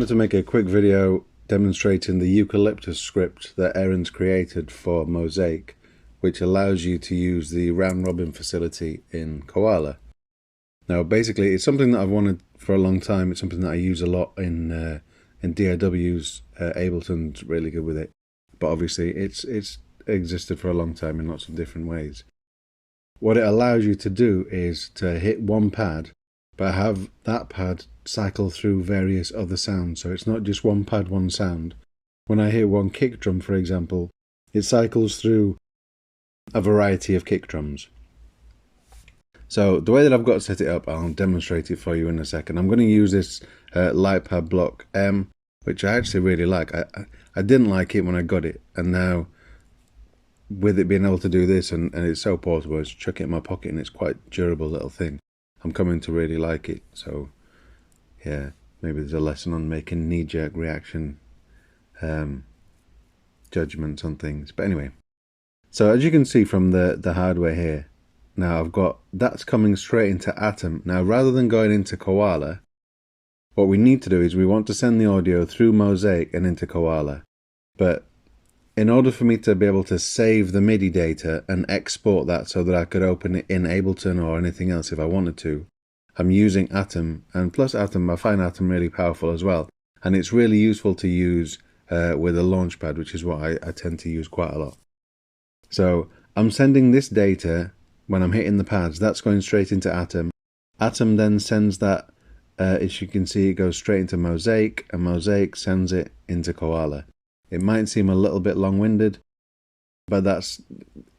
wanted to make a quick video demonstrating the Eucalyptus script that Aaron's created for Mozaic, which allows you to use the round robin facility in Koala. Now basically it's something that I've wanted for a long time. It's something that I use a lot in DAWs. Ableton's really good with it, but obviously it's existed for a long time in lots of different ways. What it allows you to do is to hit one pad, but have that pad cycle through various other sounds. So it's not just one pad, one sound. When I hit one kick drum, for example, it cycles through a variety of kick drums. So the way that I've got set it up, I'll demonstrate it for you in a second. I'm going to use this light pad block M, which I actually really like. I didn't like it when I got it, and now with it being able to do this, and it's so portable, I just chuck it in my pocket and it's quite a durable little thing. I'm coming to really like it. So yeah, maybe there's a lesson on making knee-jerk reaction judgments on things. But anyway, so as you can see from the hardware here, now I've got that's coming straight into Atom. Now rather than going into Koala, what we need to do is we want to send the audio through Mozaic and into Koala. But in order for me to be able to save the MIDI data and export that so that I could open it in Ableton or anything else if I wanted to, I'm using Atom. And plus Atom, I find Atom really powerful as well. And it's really useful to use with a launchpad, which is what I tend to use quite a lot. So I'm sending this data when I'm hitting the pads. That's going straight into Atom. Atom then sends that, as you can see, it goes straight into Mozaic, and Mozaic sends it into Koala. It might seem a little bit long-winded, but that's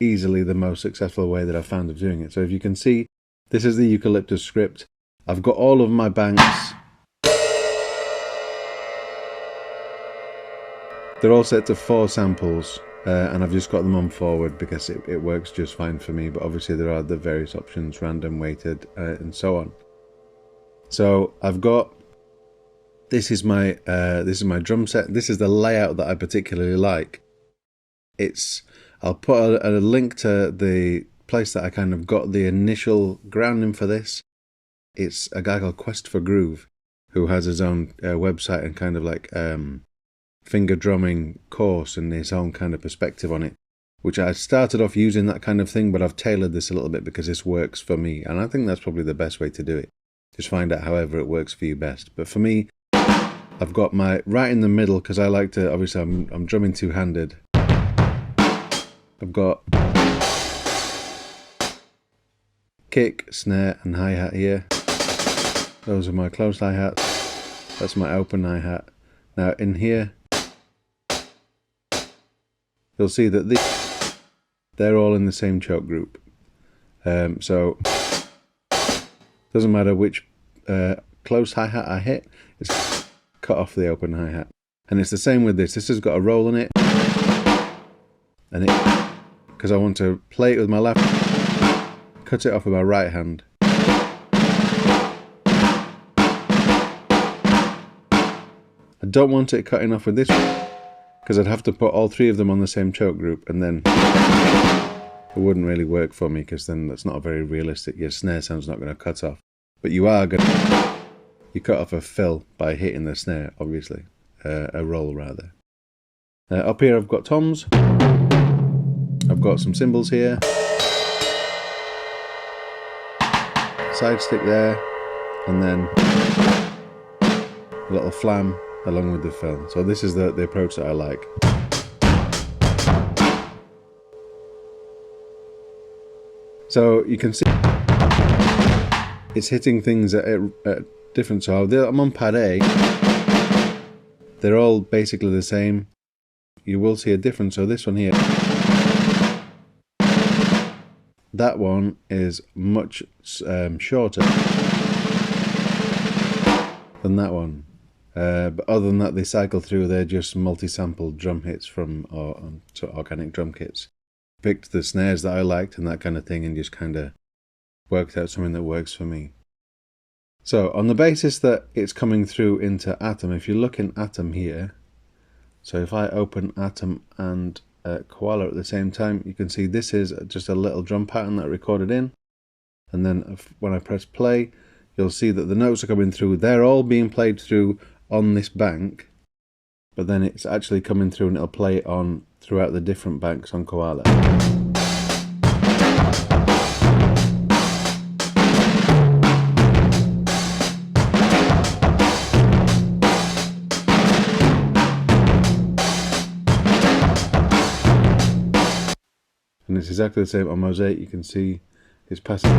easily the most successful way that I've found of doing it. So if you can see, this is the Eucalyptus script. I've got all of my banks. They're all set to 4 samples, and I've just got them on forward because it works just fine for me. But obviously there are the various options, random, weighted, and so on. So I've got, this is my drum set. This is the layout that I particularly like. I'll put a link to the place that I kind of got the initial grounding for this. It's a guy called Quest for Groove, who has his own website and kind of like finger drumming course and his own kind of perspective on it, which I started off using that kind of thing, but I've tailored this a little bit because this works for me, and I think that's probably the best way to do it. Just find out however it works for you best. But for me, I've got my right in the middle because I like to, obviously I'm drumming two-handed. I've got kick, snare and hi-hat here. Those are my closed hi-hats. That's my open hi-hat. Now in here, you'll see that they're all in the same choke group. So doesn't matter which closed hi-hat I hit, it's cut off the open hi-hat. And it's the same with this. This has got a roll in it, and because I want to play it with my left, cut it off with my right hand. I don't want it cutting off with this one, because I'd have to put all 3 of them on the same choke group, and then it wouldn't really work for me, because then that's not very realistic. Your snare sound's not going to cut off. But you are going to, you cut off a fill by hitting the snare, obviously. A roll, rather. Up here I've got toms. I've got some cymbals here. Side stick there. And then a little flam along with the fill. So this is the approach that I like. So you can see it's hitting things at different. So I'm on pad A. They're all basically the same. You will see a difference. So this one here, that one is much shorter than that one. But other than that, they cycle through. They're just multi-sampled drum hits from organic drum kits. Picked the snares that I liked and that kind of thing, and just kind of worked out something that works for me. So on the basis that it's coming through into Atom, if you look in Atom here, so if I open Atom and Koala at the same time, you can see this is just a little drum pattern that I recorded in. And then when I press play, you'll see that the notes are coming through. They're all being played through on this bank, but then it's actually coming through and it'll play it on throughout the different banks on Koala. And it's exactly the same on Mozaic. You can see it's passing.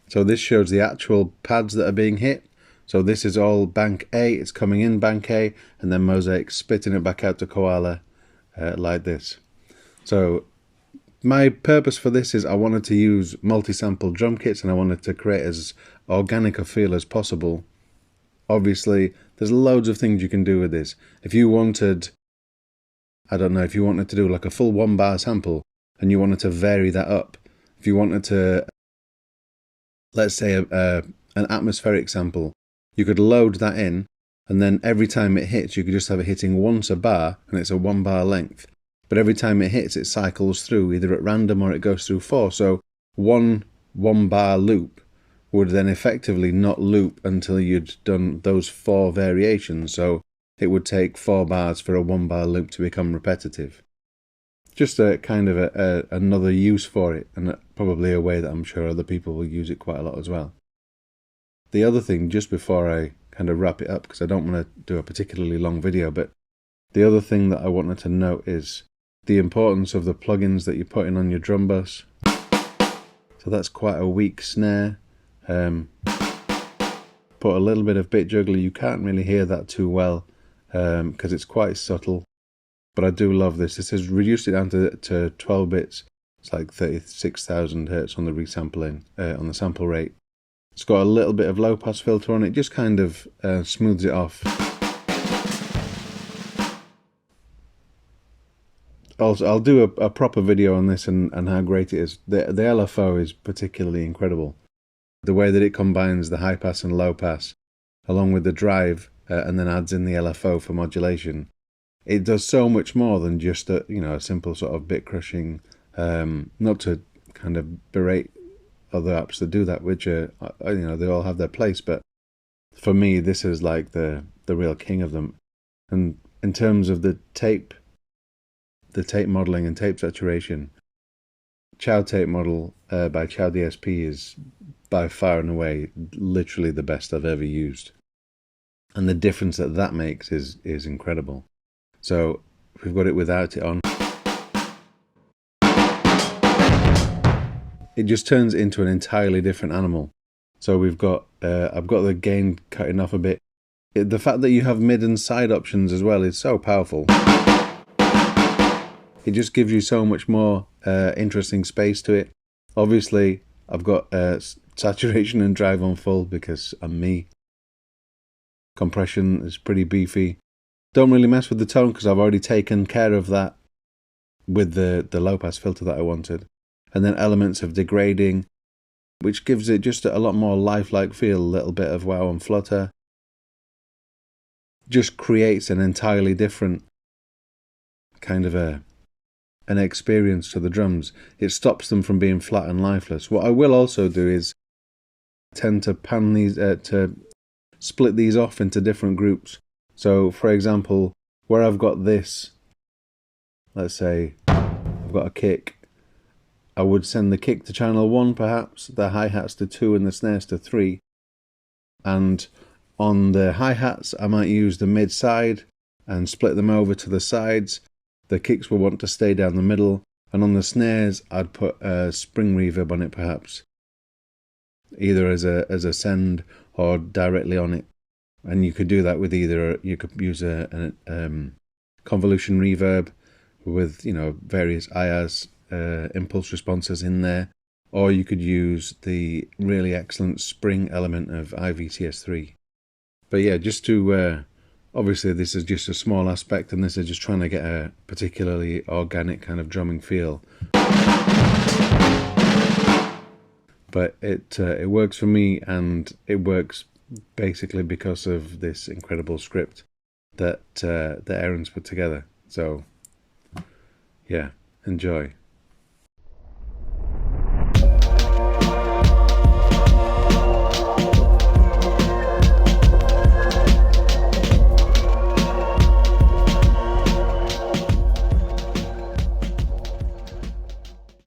So this shows the actual pads that are being hit. So this is all bank A, it's coming in bank A, and then Mozaic spitting it back out to Koala like this. So my purpose for this is I wanted to use multi-sample drum kits, and I wanted to create as organic a feel as possible. Obviously, there's loads of things you can do with this. If you wanted, I don't know, if you wanted to do like a full 1 bar sample and you wanted to vary that up, if you wanted to, let's say an atmospheric sample, you could load that in, and then every time it hits, you could just have it hitting once a bar, and it's a 1 bar length. But every time it hits, it cycles through either at random or it goes through 4. So one 1 bar loop would then effectively not loop until you'd done those 4 variations. So it would take 4 bars for a 1 bar loop to become repetitive. Just a kind of another use for it, and probably a way that I'm sure other people will use it quite a lot as well. The other thing, just before I kind of wrap it up, because I don't want to do a particularly long video, but the other thing that I wanted to note is the importance of the plugins that you're putting on your drum bus. So that's quite a weak snare. Put a little bit of bit juggler. You can't really hear that too well because it's quite subtle. But I do love this. This has reduced it down to 12 bits. It's like 36,000 hertz on the resampling, on the sample rate. It's got a little bit of low pass filter on it, just kind of smooths it off. Also, I'll do a proper video on this and how great it is. The LFO is particularly incredible. The way that it combines the high pass and low pass, along with the drive, and then adds in the LFO for modulation. It does so much more than just a simple sort of bit crushing. Not to kind of berate other apps that do that, which are they all have their place, but for me this is like the real king of them. And in terms of the tape modeling and tape saturation, Chow Tape Model by Chow DSP is by far and away literally the best I've ever used, and the difference that makes is incredible. So we've got it without it on. It just turns into an entirely different animal. So we've got, I've got the gain cutting off a bit. The fact that you have mid and side options as well is so powerful. It just gives you so much more interesting space to it. Obviously, I've got saturation and drive on full because I'm me. Compression is pretty beefy. Don't really mess with the tone because I've already taken care of that with the low pass filter that I wanted. And then elements of degrading, which gives it just a lot more lifelike feel, a little bit of wow and flutter. Just creates an entirely different kind of an experience to the drums. It stops them from being flat and lifeless. What I will also do is tend to pan these, to split these off into different groups. So for example, where I've got this, let's say I've got a kick, I would send the kick to channel 1 perhaps, the hi-hats to 2 and the snares to 3. And on the hi-hats I might use the mid-side and split them over to the sides. The kicks will want to stay down the middle, and on the snares I'd put a spring reverb on it perhaps, either as a send or directly on it. And you could do that with either, you could use a convolution reverb with various IAs, impulse responses in there, or you could use the really excellent spring element of IVTS3. But yeah, just to obviously this is just a small aspect, and this is just trying to get a particularly organic kind of drumming feel. But it works for me, and it works basically because of this incredible script that Aaron's put together. So yeah, enjoy.